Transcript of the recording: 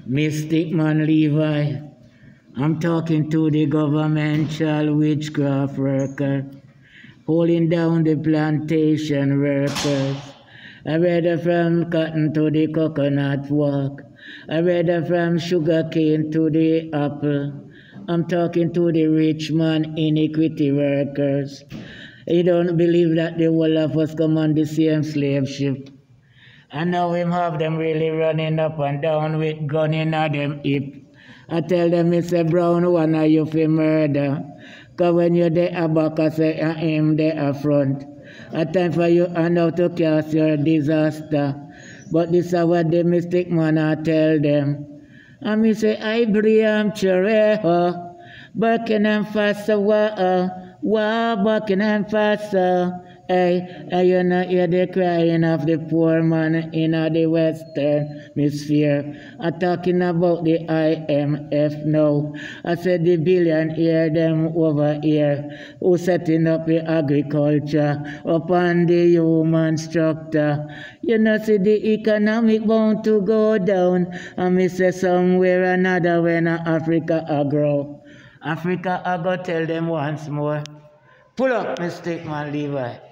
Mystic Man Levi, I'm talking to the governmental witchcraft worker, holding down the plantation workers. I read it from cotton to the coconut walk. I read it from sugar cane to the apple. I'm talking to the rich man iniquity workers. He don't believe that the whole of us come on the same slave ship. And now him have them really running up and down with gun in a them hip. I tell them, Mr. Brown, one of you fi murder. Cause when you're there back, I say, I aim there front. A time for you and now to cast your disaster. But this is what the mystic man I tell them. And me say, I Briam Chereho, Buckingham faster, Buckingham faster. Hey, you not hear the crying of the poor man in the Western Hemisphere. I'm talking about the IMF now. I said the billionaire them over here who setting up the agriculture upon the human structure. You know, see the economic bound to go down. And me say somewhere or another when Africa a grow. Africa I go tell them once more. Pull up, Mystic Man Levi.